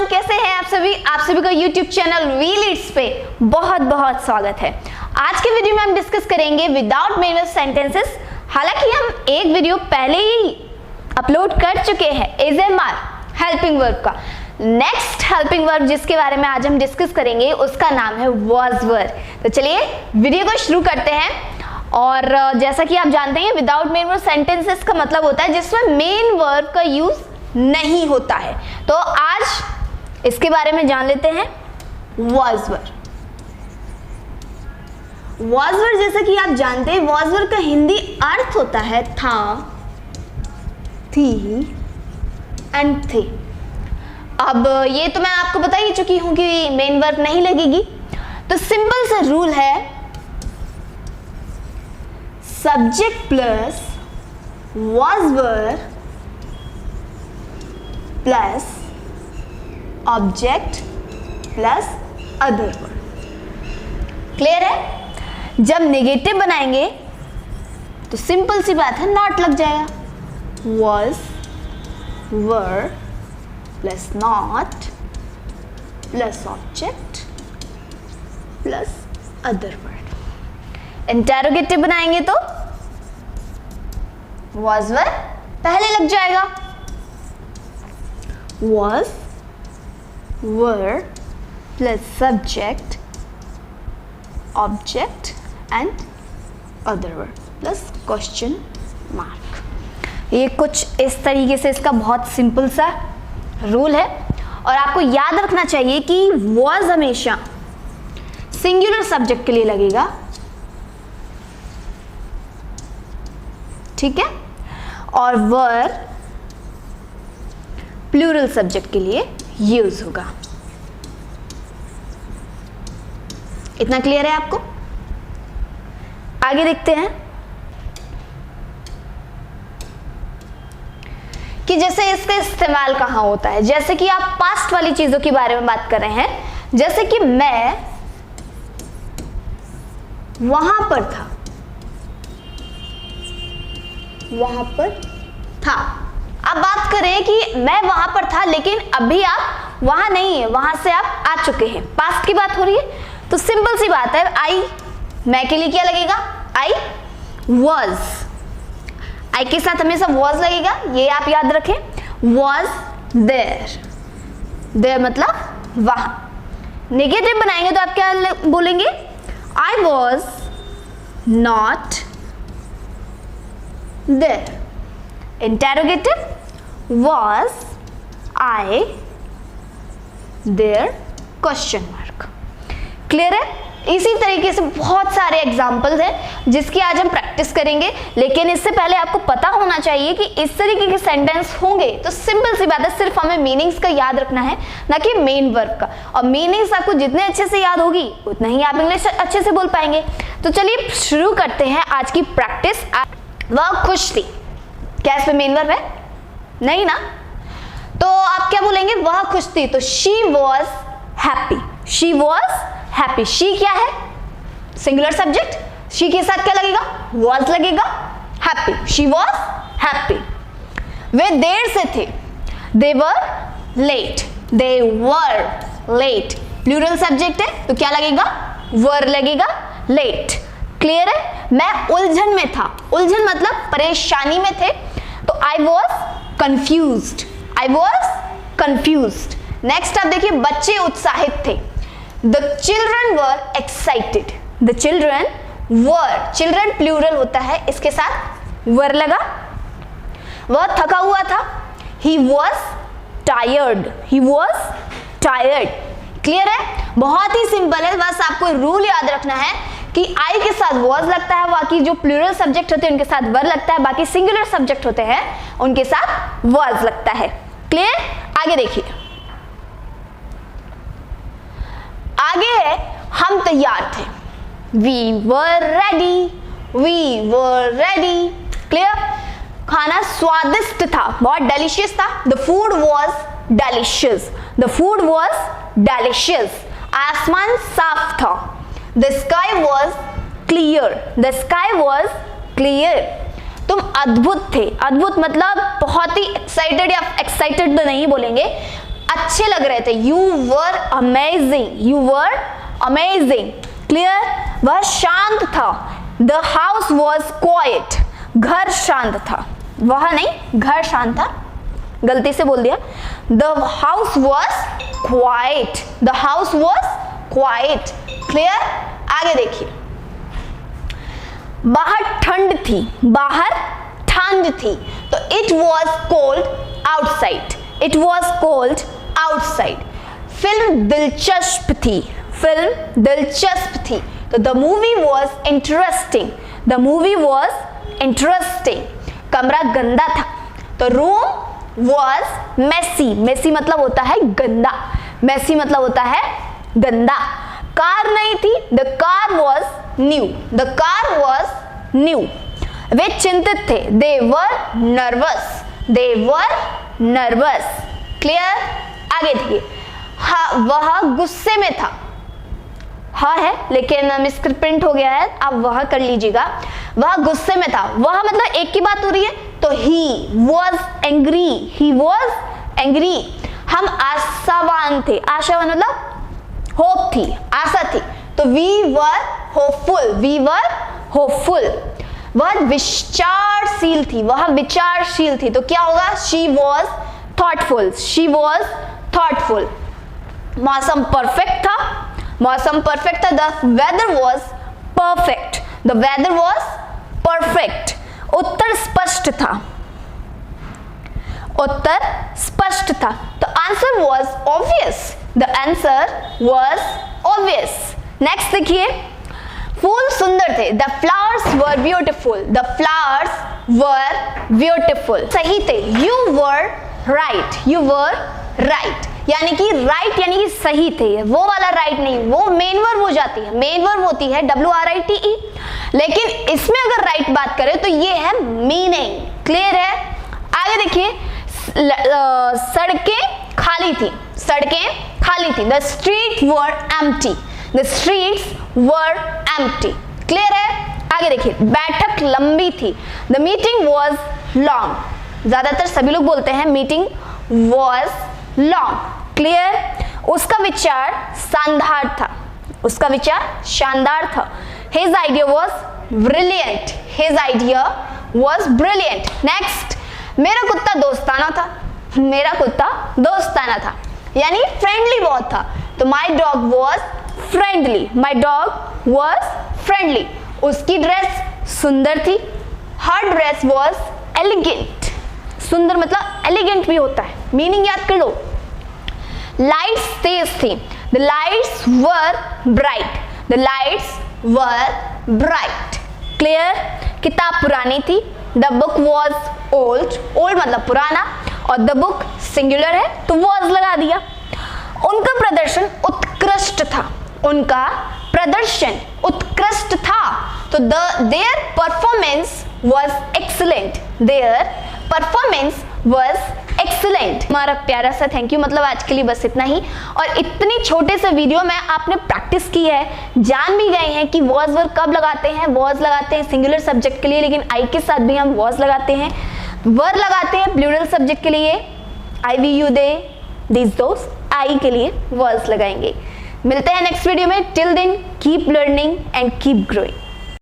Everyone, कैसे हैं आप सभी का YouTube चैनल वी लीड्स पे बहुत बहुत स्वागत है। आज के वीडियो में हम डिस्कस करेंगे विदाउट मेन वर्ब सेंटेंसेस। हालांकि हम एक वीडियो पहले ही अपलोड कर चुके हैं ASMR हेल्पिंग वर्ब का। नेक्स्ट हेल्पिंग वर्ब जिसके बारे में आज हम डिस्कस करेंगे उसका नाम है was were। तो चलिए वीडियो को शुरू करते हैं। और जैसा कि आप जानते हैं विदाउट मेन वर्ब सेंटेंसेस का मतलब होता है जिसमें मेन वर्ब का यूज नहीं होता है। तो आज इसके बारे में जान लेते हैं was were। was were जैसा कि आप जानते हैं was were का हिंदी अर्थ होता है था, थी एंड थे। अब ये तो मैं आपको बता ही चुकी हूं कि मेन वर्ब नहीं लगेगी, तो सिंपल सा रूल है subject plus was were plus object plus other word. Clear है? जब नेगेटिव बनाएंगे तो सिंपल सी बात है नॉट लग जाएगा। was were plus not plus object plus other word. Interrogative बनाएंगे तो was were पहले लग जाएगा। was were plus subject object and other word plus question mark। ये कुछ इस तरीके से इसका बहुत सिंपल सा रूल है और आपको याद रखना चाहिए कि was हमेशा सिंगुलर सब्जेक्ट के लिए लगेगा, ठीक है, और were प्लूरल सब्जेक्ट के लिए यूज होगा। इतना क्लियर है आपको? आगे देखते हैं कि जैसे इसका इस्तेमाल कहां होता है। जैसे कि आप पास्ट वाली चीजों के बारे में बात कर रहे हैं, जैसे कि मैं वहां पर था, वहां पर था। अब बात करें कि मैं वहां पर था लेकिन अभी आप वहां नहीं है, वहां से आप आ चुके हैं, पास्ट की बात हो रही है, तो सिंपल सी बात है आई, मैं के लिए क्या लगेगा? I was. आई के साथ हमेशा वॉज लगेगा, ये आप याद रखें। वॉज देयर, देयर मतलब वहां। नेगेटिव बनाएंगे तो आप क्या बोलेंगे? I was not there. Interrogative was I there question mark। Clear है? इसी तरीके से बहुत सारे एग्जाम्पल्स हैं जिसकी आज हम प्रैक्टिस करेंगे, लेकिन इससे पहले आपको पता होना चाहिए कि इस तरीके के सेंटेंस होंगे तो सिंपल सी बात है सिर्फ हमें मीनिंग्स का याद रखना है, ना कि मेन वर्ब का। और मीनिंग्स आपको जितने अच्छे से याद होगी उतना ही आप इंग्लिश अच्छे से बोल पाएंगे। तो चलिए शुरू करते हैं आज की प्रैक्टिस। वह खुश थी, क्या इस पे मेन वर्ब है? नहीं ना, तो आप क्या बोलेंगे? वह खुश थी, तो she was happy। she was happy। she क्या है? Singular subject. she के साथ क्या लगेगा? was लगेगा। happy, she was happy। वे देर से थे, they were late। they were late। Plural subject है तो क्या लगेगा? were लगेगा, late। क्लियर है? मैं उलझन में था, उलझन मतलब परेशानी में थे, तो I was confused। I was confused। Next आप देखिए बच्चे उत्साहित थे, the children were excited। the children were, children plural होता है, इसके साथ were लगा। वह थका हुआ था, he was tired। he was tired। Clear है? बहुत ही सिंपल है, बस आपको रूल याद रखना है कि आई के साथ was लगता है, बाकी जो प्लूरल सब्जेक्ट होते हैं उनके साथ were लगता है, बाकी सिंगुलर सब्जेक्ट होते हैं उनके साथ was लगता है। क्लियर? आगे देखिए, आगे है हम तैयार थे, we were ready। we were ready। Clear? खाना स्वादिष्ट था, बहुत डेलिशियस था, the food was delicious। the food was delicious। आसमान साफ था, the sky was clear। the sky was clear। तुम अद्भुत थे, अद्भुत मतलब बहुत ही एक्साइटेड या एक्साइटेड तो नहीं बोलेंगे, अच्छे लग रहे थे, you were amazing, you were amazing, clear. वह शांत था, द हाउस वॉज क्वाइट, घर शांत था, वह नहीं घर शांत था, गलती से बोल दिया, the house was quite, the house was quite, clear. आगे देखिए, बाहर ठंड थी, बाहर ठंड थी, तो it was cold outside, it was cold outside. Film दिलचस्प थी, फिल्म दिलचस्प थी, तो the movie was interesting, the movie was interesting. कमरा गंदा था, तो रूम वॉज मेसी, मेसी मतलब होता है गंदा, मेसी मतलब होता है गंदा। कार नहीं थी, the car was new, the car was new. वे चिंतित थे, they were nervous, they were nervous, clear. आगे देखिए, हाँ वह गुस्से में था, हाँ है लेकिन मिसप्रिंट हो गया है, आप वह कर लीजिएगा, वह गुस्से में था, वह मतलब एक की बात हो रही है, तो he was angry, he was angry. हम आशावान थे, आशावान मतलब होप थी, आशा थी, तो we were hopeful, we were hopeful. वह विचारशील थी, वह विचारशील थी, तो क्या होगा, she was thoughtful, she was thoughtful. मौसम परफेक्ट था, मौसम परफेक्ट था, the weather was perfect, the weather was perfect. उत्तर स्पष्ट था, उत्तर स्पष्ट था, तो answer was obvious, the answer was obvious. Next देखिए, फूल सुंदर थे, the flowers were beautiful, the flowers were beautiful. सही थे, you were right, you were right, यानी कि राइट यानी कि सही थे, वो वाला राइट नहीं, वो मेन वर्ब हो जाती है, मेन वर्ब होती है WRITE, लेकिन इसमें अगर राइट बात करें तो ये है मीनिंग, क्लियर है। आगे देखिए, सड़कें खाली थी, सड़कें खाली थी, the street were empty, the streets were empty, clear है। आगे देखिए, बैठक लंबी थी, द मीटिंग वॉज लॉन्ग, ज्यादातर सभी लोग बोलते हैं मीटिंग वॉज लॉन्ग, क्लियर। उसका विचार शानदार था, उसका विचार शानदार था, his idea was brilliant, his idea was brilliant. Next, मेरा कुत्ता दोस्ताना था, मेरा कुत्ता दोस्ताना था, यानी फ्रेंडली बहुत था, तो my dog was friendly, my dog was friendly. उसकी ड्रेस सुंदर थी, हर ड्रेस वॉज एलिगेंट, सुंदर मतलब एलिगेंट भी होता है, मीनिंग याद कर लो। लाइट्स तेज थी, the lights were bright, the lights were bright, clear. किताब पुरानी थी, the book was old, old मतलब पुराना, और द बुक सिंगुलर है तो वॉज लगा दिया। उनका प्रदर्शन उत्कृष्ट था, उनका प्रदर्शन उत्कृष्ट था, तो their performance was excellent, their performance was excellent. हमारा प्यारा सा थैंक यू, मतलब आज के लिए बस इतना ही। और इतनी छोटे से वीडियो में आपने प्रैक्टिस की है, जान भी गए हैं कि वॉज वर्ब कब लगाते हैं, वॉज लगाते हैं सिंगुलर सब्जेक्ट के लिए, लेकिन आई के साथ भी हम वॉज लगाते हैं, वर लगाते हैं प्लूरल सब्जेक्ट के लिए, I we you they this those, I के लिए वॉज लगाएंगे। मिलते हैं नेक्स्ट वीडियो में, till then keep learning and keep growing.